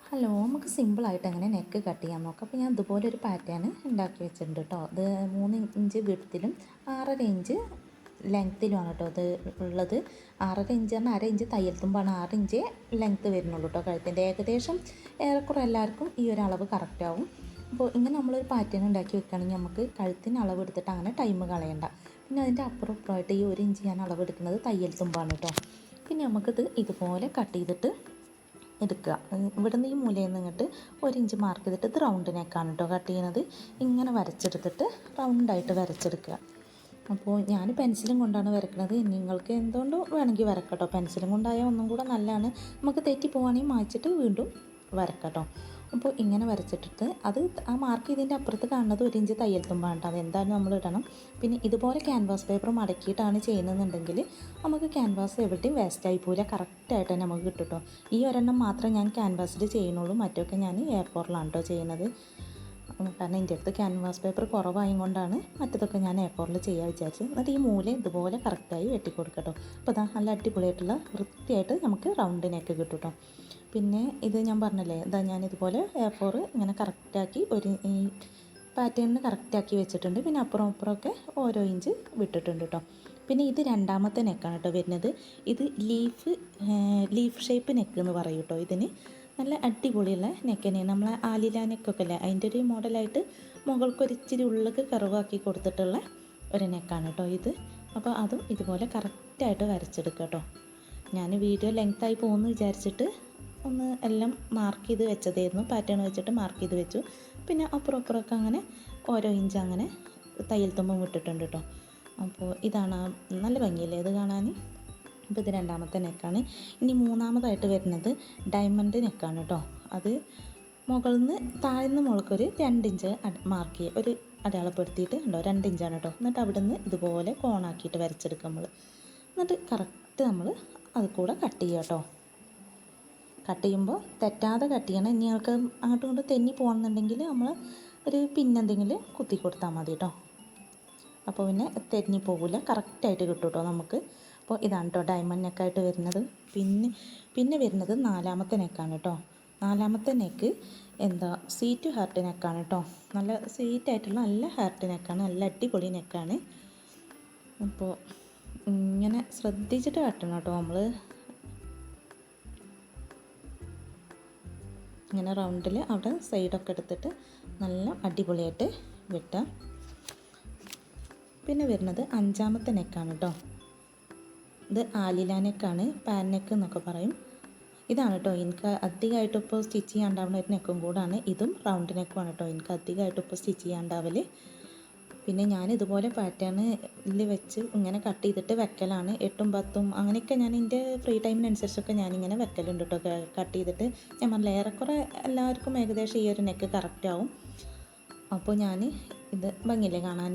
Hello, നമുക്ക് സിമ്പിളായിട്ട് എങ്ങനെ നെക്ക് കട്ട് ചെയ്യാൻ നോക്കാം. അപ്പോൾ ഞാൻ ഇതുപോലെ ഒരു പാറ്റേൺ ഉണ്ടാക്കി വെച്ചിട്ടുണ്ട് കേട്ടോ. ഇത് 3 ഇഞ്ച് വിഡ്ത്തിലും 6.5 ഇഞ്ച് ലെങ്ത്തിലുമാണ് കേട്ടോ ഇത് ഉള്ളത്. 6.5 ഇഞ്ച് പറഞ്ഞാൽ 1/2 ഇഞ്ച് തയ്യൽ തുമ്പാണ്, 6 ഇഞ്ച് ലെങ്ത്ത് വരുന്നുള്ളൂ കേട്ടോ കഴുത്തിൻ്റെ. ഏകദേശം ഏറെക്കുറെ എല്ലാവർക്കും ഈ ഒരു അളവ് കറക്റ്റ് ആവും. അപ്പോൾ ഇങ്ങനെ നമ്മളൊരു പാറ്റേൺ ഉണ്ടാക്കി വെക്കുകയാണെങ്കിൽ നമുക്ക് കഴുത്തിന് അളവ് എടുത്തിട്ട് അങ്ങനെ ടൈം കളയണ്ട. പിന്നെ അതിൻ്റെ അപ്പുറം ഇപ്പുറമായിട്ട് ഈ 1 ഇഞ്ച് ഞാൻ അളവ് എടുക്കുന്നത് തയ്യൽ തുമ്പാണ് കേട്ടോ. പിന്നെ നമുക്കിത് ഇതുപോലെ കട്ട് ചെയ്തിട്ട് എടുക്കുക. ഇവിടുന്ന് ഈ മൂലയിൽ നിന്ന് ഇങ്ങോട്ട് 1 ഇഞ്ച് മാർക്ക് ചെയ്തിട്ട് ഇത് റൗണ്ട് നെക്കാണ് കേട്ടോ കട്ട് ചെയ്യുന്നത്. ഇങ്ങനെ വരച്ചെടുത്തിട്ട് റൗണ്ടായിട്ട് വരച്ചെടുക്കുക. അപ്പോൾ ഞാൻ പെൻസിലും കൊണ്ടാണ് വരയ്ക്കുന്നത്. നിങ്ങൾക്ക് എന്തുകൊണ്ട് വേണമെങ്കിൽ വരക്കട്ടോ. പെൻസിലും കൊണ്ടായാൽ ഒന്നും കൂടെ നല്ലതാണ്. നമുക്ക് തെറ്റി പോവുകയാണെങ്കിൽ മായ്ച്ചിട്ട് വീണ്ടും വരക്കട്ടോ. അപ്പോൾ ഇങ്ങനെ വരച്ചിട്ടിട്ട് അത് ആ മാർക്ക് ചെയ്തതിൻ്റെ അപ്പുറത്ത് കാണുന്നത് 1 ഇഞ്ച് തയ്യൽ തുമ്പാണ്. അത് എന്തായാലും നമ്മൾ ഇടണം. പിന്നെ ഇതുപോലെ ക്യാൻവാസ് പേപ്പർ മടക്കിയിട്ടാണ് ചെയ്യുന്നതെന്നുണ്ടെങ്കിൽ നമുക്ക് ക്യാൻവാസ് എവിടെയും വേസ്റ്റായി പോവില്ല, കറക്റ്റായിട്ട് തന്നെ നമുക്ക് കിട്ടും കേട്ടോ. ഈ ഒരെണ്ണം മാത്രം ഞാൻ ക്യാൻവാസിൽ ചെയ്യുന്നുള്ളൂ, മറ്റൊക്കെ ഞാൻ A4ലാണ് കേട്ടോ ചെയ്യുന്നത്. കാരണം എൻ്റെ അടുത്ത് ക്യാൻവാസ് പേപ്പർ കുറവായത് കൊണ്ടാണ് മറ്റതൊക്കെ ഞാൻ A4ൽ ചെയ്യാൻ വിചാരിച്ചത്. എന്നിട്ട് ഈ മൂല ഇതുപോലെ കറക്റ്റായി വെട്ടിക്കൊടുക്കട്ടോ. അപ്പോൾ അതാ നല്ല അടിപൊളിയായിട്ടുള്ള വൃത്തിയായിട്ട് നമുക്ക് റൗണ്ട് നെക്ക് കിട്ടും കേട്ടോ. പിന്നെ ഇത് ഞാൻ പറഞ്ഞല്ലേ, ഇതാ ഞാനിതുപോലെ A4 ഇങ്ങനെ കറക്റ്റാക്കി ഈ പാറ്റേണിന് കറക്റ്റാക്കി വെച്ചിട്ടുണ്ട്. പിന്നെ അപ്പുറം അപ്പുറമൊക്കെ ഓരോ ഇഞ്ച് വിട്ടിട്ടുണ്ട് കേട്ടോ. പിന്നെ ഇത് രണ്ടാമത്തെ നെക്കാണ് കേട്ടോ വരുന്നത്. ഇത് ലീഫ് ഷേപ്പ് നെക്ക് എന്ന് പറയും കേട്ടോ. ഇതിന് നല്ല അടിപൊളിയുള്ള നെക്ക് തന്നെയാണ്. നമ്മളെ ആലില നെക്കൊക്കെ അല്ലേ, അതിൻ്റെ ഒരു മോഡലായിട്ട് മുകൾക്കൊരിച്ചിരി ഉള്ളിലേക്ക് കറുവാക്കി കൊടുത്തിട്ടുള്ള ഒരു നെക്കാണ് കേട്ടോ ഇത്. അപ്പോൾ അതും ഇതുപോലെ കറക്റ്റായിട്ട് വരച്ചെടുക്കുക കേട്ടോ. ഞാൻ വീഡിയോ ലെങ്ത്തായി പോകുമെന്ന് വിചാരിച്ചിട്ട് ഒന്ന് എല്ലാം മാർക്ക് ചെയ്ത് വെച്ചതായിരുന്നു. പാറ്റേൺ വെച്ചിട്ട് മാർക്ക് ചെയ്ത് വെച്ചു. പിന്നെ അപ്പുറം അപ്പുറമൊക്കെ അങ്ങനെ ഓരോ ഇഞ്ച് അങ്ങനെ തയ്യൽ തുമ്പം വിട്ടിട്ടുണ്ട് കേട്ടോ. അപ്പോൾ ഇതാണ് നല്ല ഭംഗിയല്ലേ ഇത് കാണാൻ. അപ്പോൾ ഇത് രണ്ടാമത്തെ നെക്കാണ്. ഇനി മൂന്നാമതായിട്ട് വരുന്നത് ഡയമണ്ട് നെക്കാണ് കേട്ടോ. അത് മുകളിൽ നിന്ന് താഴ്ന്ന മുകൾക്കൊരു 2 ഇഞ്ച് മാർക്ക് ചെയ്യുക, ഒരു അടയാളപ്പെടുത്തിയിട്ട് ഉണ്ടോ 2 ഇഞ്ചാണ് കേട്ടോ. എന്നിട്ട് അവിടെ നിന്ന് ഇതുപോലെ കോണാക്കിയിട്ട് വരച്ചെടുക്കുക നമ്മൾ. എന്നിട്ട് കറക്റ്റ് നമ്മൾ അത് കൂടെ കട്ട് ചെയ്യുക കേട്ടോ. കട്ട് ചെയ്യുമ്പോൾ തെറ്റാതെ കട്ട് ചെയ്യണം. ഇനി ഞങ്ങൾക്ക് അങ്ങോട്ടും ഇങ്ങോട്ടും തെന്നി പോകണമെന്നുണ്ടെങ്കിൽ നമ്മൾ ഒരു പിന്നെന്തെങ്കിലും കുത്തി കൊടുത്താൽ മതി കേട്ടോ. അപ്പോൾ പിന്നെ തെന്നി പോകില്ല, കറക്റ്റായിട്ട് കിട്ടും കേട്ടോ നമുക്ക്. അപ്പോൾ ഇതാണ് കേട്ടോ ഡയമണ്ട് നെക്കായിട്ട് വരുന്നത്. പിന്നെ വരുന്നത് നാലാമത്തെ നെക്കാണ് കേട്ടോ. നാലാമത്തെ നെക്ക് സീറ്റ് ഹാർട്ട് നെക്കാണ് കേട്ടോ. നല്ല സ്വീറ്റായിട്ടുള്ള നല്ല ഹാർട്ട് നെക്കാണ്, നല്ല അടിപൊളി നെക്കാണ്. അപ്പോൾ ഇങ്ങനെ ശ്രദ്ധിച്ചിട്ട് കട്ടണം കേട്ടോ. നമ്മൾ ഇങ്ങനെ റൗണ്ടിൽ അവിടെ സൈഡൊക്കെ എടുത്തിട്ട് നല്ല അടിപൊളിയായിട്ട് വെട്ടാം. പിന്നെ വരുന്നത് അഞ്ചാമത്തെ നെക്കാണ് കേട്ടോ. ഇത് ആലില നെക്കാണ്, പാൻ നെക്ക് എന്നൊക്കെ പറയും. ഇതാണ് കേട്ടോ എനിക്ക് അധികമായിട്ട് ഇപ്പോൾ സ്റ്റിച്ച് ചെയ്യാണ്ടാവുന്ന ഒരു നെക്കും കൂടാണ്. ഇതും റൗണ്ട് നെക്കുമാണ് കേട്ടോ എനിക്ക് അധികമായിട്ട് ഇപ്പോൾ സ്റ്റിച്ച് ചെയ്യാണ്ടാവൽ. പിന്നെ ഞാൻ ഇതുപോലെ പാറ്റേണിൽ വെച്ച് ഇങ്ങനെ കട്ട് ചെയ്തിട്ട് വെക്കലാണ്. 8ഉം 10ഉം അങ്ങനെയൊക്കെ ഞാൻ എൻ്റെ ഫ്രീ ടൈമിനനുസരിച്ചൊക്കെ ഞാനിങ്ങനെ വെക്കലുണ്ട് കേട്ടോ. കട്ട് ചെയ്തിട്ട് ഞാൻ പറഞ്ഞില്ല, ഏറെക്കുറെ എല്ലാവർക്കും ഏകദേശം ഈ ഒരു നെക്ക് കറക്റ്റ് ആവും. അപ്പോൾ ഞാൻ ഇത് ഭംഗിയില്ലേ കാണാൻ.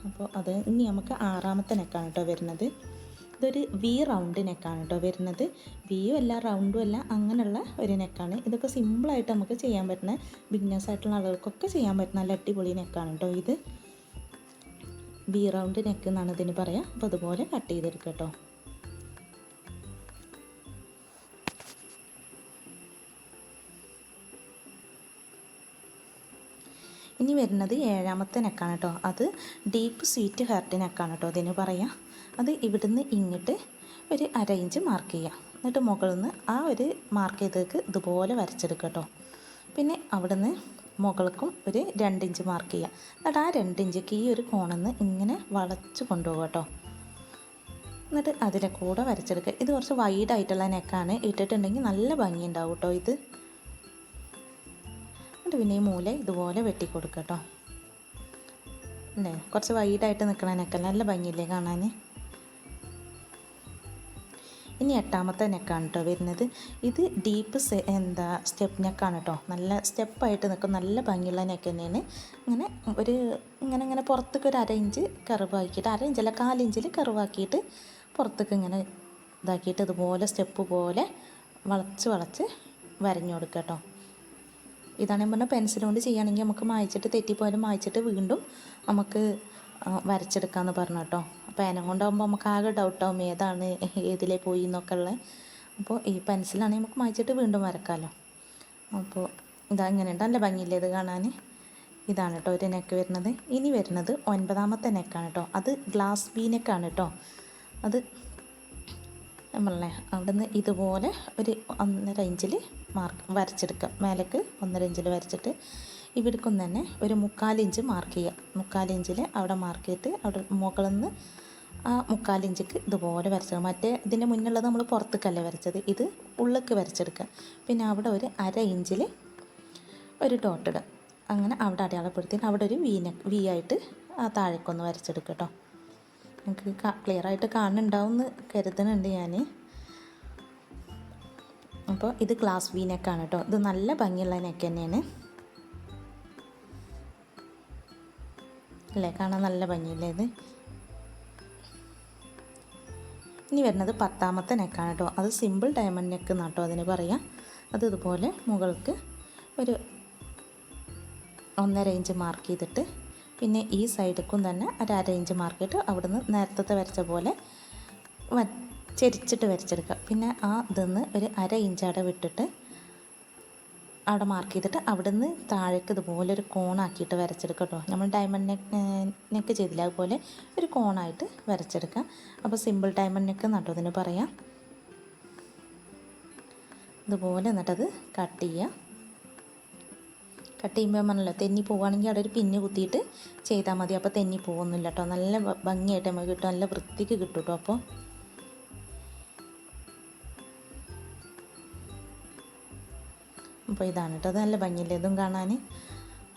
അപ്പോൾ അത് ഇനി നമുക്ക് ആറാമത്തെ നെക്കാണ് കേട്ടോ വരുന്നത്. ഇതൊരു റൗണ്ട് നെക്കാണ് കേട്ടോ വരുന്നത്. വിയും അല്ല റൗണ്ടും അല്ല, അങ്ങനെയുള്ള ഒരു നെക്കാണ്. ഇതൊക്കെ സിമ്പിളായിട്ട് നമുക്ക് ചെയ്യാൻ പറ്റുന്ന, ബിഗിനേഴ്സായിട്ടുള്ള ആളുകൾക്കൊക്കെ ചെയ്യാൻ പറ്റുന്ന നല്ല അടിപൊളി നെക്കാണ് കേട്ടോ ഇത്. റൗണ്ട് നെക്ക് എന്നാണ് ഇതിന് പറയുക. അപ്പോൾ അതുപോലെ കട്ട് ചെയ്തെടുക്കുക കേട്ടോ. ഇനി വരുന്നത് ഏഴാമത്തെ നെക്കാണ് കേട്ടോ. അത് ഡീപ്പ് സ്വീറ്റ് ഹാർട്ട് നെക്കാണ് കേട്ടോ ഇതിന് പറയുക. അത് ഇവിടുന്ന് ഇങ്ങോട്ട് ഒരു 1/2 ഇഞ്ച് മാർക്ക് ചെയ്യുക. എന്നിട്ട് മുകളിൽ നിന്ന് ആ ഒരു മാർക്ക് ചെയ്തേക്ക് ഇതുപോലെ വരച്ചെടുക്കുക കേട്ടോ. പിന്നെ അവിടുന്ന് മുകൾക്കും ഒരു 2 ഇഞ്ച് മാർക്ക് ചെയ്യുക. എന്നിട്ട് ആ 2 ഇഞ്ചിക്ക് ഈ ഒരു കോണിൽ നിന്ന് ഇങ്ങനെ വളച്ച് കൊണ്ടുപോകുക കേട്ടോ. എന്നിട്ട് അതിലെ കൂടെ വരച്ചെടുക്കുക. ഇത് കുറച്ച് വൈഡായിട്ടുള്ള നെക്കാണ്, ഇട്ടിട്ടുണ്ടെങ്കിൽ നല്ല ഭംഗി ഉണ്ടാവും കേട്ടോ ഇത്. എന്നിട്ട് പിന്നെ ഈ മൂല ഇതുപോലെ വെട്ടിക്കൊടുക്കുക കേട്ടോ. അല്ലേ, കുറച്ച് വൈഡായിട്ട് നിൽക്കണ നെക്കല്ല, നല്ല ഭംഗിയില്ലേ കാണാൻ. ഇനി എട്ടാമത്തെ നെക്കാണ് കേട്ടോ വരുന്നത്. ഇത് ഡീപ്പ് സ്റ്റെപ്പ് നെക്കാണ് കേട്ടോ. നല്ല സ്റ്റെപ്പായിട്ട് നിൽക്കും, നല്ല ഭംഗിയുള്ള നെക്ക് തന്നെയാണ്. ഇങ്ങനെ പുറത്തേക്ക് ഒരു 1/2 ഇഞ്ച് കറുവാക്കിയിട്ട്, 1/2 ഇഞ്ചല്ല 1/4 ഇഞ്ചിൽ കറുവാക്കിയിട്ട് പുറത്തേക്ക് ഇങ്ങനെ ഇതാക്കിയിട്ട് ഇതുപോലെ സ്റ്റെപ്പ് പോലെ വളച്ച് വരഞ്ഞു കൊടുക്കുക കേട്ടോ. ഇതാണ് ഞാൻ പറഞ്ഞാൽ പെൻസിൽ കൊണ്ട് ചെയ്യുകയാണെങ്കിൽ നമുക്ക് മായ്ച്ചിട്ട് തെറ്റിപ്പോയാലും മായ്ച്ചിട്ട് വീണ്ടും നമുക്ക് വരച്ചെടുക്കാമെന്ന് പറഞ്ഞു കേട്ടോ. പേന കൊണ്ടാകുമ്പോൾ നമുക്ക് ആകെ ഡൗട്ടാവും ഏതിലേ പോയി എന്നൊക്കെ ഉള്ളത്. അപ്പോൾ ഈ പെൻസിലാണെങ്കിൽ നമുക്ക് മായ്ച്ചിട്ട് വീണ്ടും വരക്കാമല്ലോ. അപ്പോൾ ഇതാ ഇങ്ങനെയുണ്ട്, നല്ല ഭംഗിയില്ലേ ഇത് കാണാൻ. ഇതാണ് കേട്ടോ ഒരു നെക്ക് വരുന്നത്. ഇനി വരുന്നത് 9ാമത്തെ നെക്കാണ് കേട്ടോ. അത് ഗ്ലാസ് ബി നെക്കാണ് കേട്ടോ. അത് നമ്മളെ അവിടെ നിന്ന് ഇതുപോലെ ഒരു 1.5 ഇഞ്ചിൽ വരച്ചെടുക്കുക. മേലേക്ക് 1.5 ഇഞ്ചിൽ വരച്ചിട്ട് ഇവിടേക്കും തന്നെ ഒരു 3/4 ഇഞ്ച് മാർക്ക് ചെയ്യുക. 3/4 ഇഞ്ചിൽ അവിടെ മാർക്ക് ചെയ്തിട്ട് അവിടെ മുകളിൽ നിന്ന് ആ 3/4 ഇഞ്ചിക്ക് ഇതുപോലെ വരച്ചത്. മറ്റേ ഇതിൻ്റെ മുന്നുള്ളത് നമ്മൾ പുറത്തേക്കല്ലേ വരച്ചത്, ഇത് ഉള്ളിലേക്ക് വരച്ചെടുക്കുക. പിന്നെ അവിടെ ഒരു 1/2 ഇഞ്ചിൽ ഒരു ഡോട്ട് ഇടുക. അങ്ങനെ അവിടെ അടയാളപ്പെടുത്തിയിട്ട് അവിടെ ഒരു വി ആയിട്ട് ആ താഴേക്കൊന്ന് വരച്ചെടുക്കുക കേട്ടോ. എനിക്ക് ക്ലിയറായിട്ട് കാണുന്നുണ്ടാവും എന്ന് കരുതുന്നുണ്ട് ഞാൻ. അപ്പോൾ ഇത് ഗ്ലാസ് വി നെക്കാണ് കേട്ടോ. ഇത് നല്ല ഭംഗിയുള്ള നെക്ക് തന്നെയാണ് അല്ലേ, കാണാൻ നല്ല ഭംഗിയില്ലേ ഇത്. ഇനി വരുന്നത് 10ാമത്തെ നെക്കാണ് കേട്ടോ. അത് സിമ്പിൾ ഡയമണ്ട് നെക്ക് എന്നാണ് കേട്ടോ അതിന് പറയാം. അത് ഇതുപോലെ മുകൾക്ക് ഒരു 1.5 ഇഞ്ച് മാർക്ക് ചെയ്തിട്ട് പിന്നെ ഈ സൈഡിലേക്കും തന്നെ ഒരു 1/2 ഇഞ്ച് മാർക്ക് ചെയ്തിട്ട് അവിടുന്ന് നേരത്തെ വരച്ച പോലെ ചെരിച്ചിട്ട് വരച്ചെടുക്കുക. പിന്നെ ആ ഇതിന്ന് ഒരു 1/2 ഇഞ്ച് അവിടെ വിട്ടിട്ട് അവിടെ മാർക്ക് ചെയ്തിട്ട് അവിടുന്ന് താഴേക്ക് ഇതുപോലെ ഒരു കോണാക്കിയിട്ട് വരച്ചെടുക്കുക കേട്ടോ. നമ്മൾ ഡയമണ്ട് നെക്ക് ചെയ്തില്ല അതുപോലെ ഒരു കോണായിട്ട് വരച്ചെടുക്കുക. അപ്പോൾ സിമ്പിൾ ഡയമണ്ട് നെക്ക് എന്നാട്ടോ അതിന് പറയാം. ഇതുപോലെ എന്നിട്ടത് കട്ട് ചെയ്യുക. കട്ട് ചെയ്യുമ്പോൾ പറഞ്ഞല്ലോ തെന്നി പോവുകയാണെങ്കിൽ അവിടെ ഒരു പിന്ന് കുത്തിയിട്ട് ചെയ്താൽ മതി. അപ്പോൾ തെന്നി പോകുന്നില്ല കേട്ടോ. നല്ല ഭംഗിയായിട്ട് നമുക്ക് കിട്ടും, നല്ല വൃത്തിക്ക് കിട്ടും കേട്ടോ. അപ്പോൾ ഇതാണ് കേട്ടോ, അത് നല്ല ഭംഗിയില്ലേ ഇതും കാണാൻ.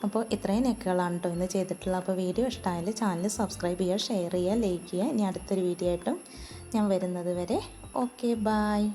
അപ്പോൾ ഇത്രയും നെക്കുകളാണ് കേട്ടോ ഇന്ന് ചെയ്തിട്ടുള്ളത്. അപ്പോൾ വീഡിയോ ഇഷ്ടമായാൽ ചാനൽ സബ്സ്ക്രൈബ് ചെയ്യുക, ഷെയർ ചെയ്യുക, ലൈക്ക് ചെയ്യുക. ഇനി അടുത്തൊരു വീഡിയോ ആയിട്ടും ഞാൻ വരുന്നത് വരെ ഓക്കെ, ബായ്.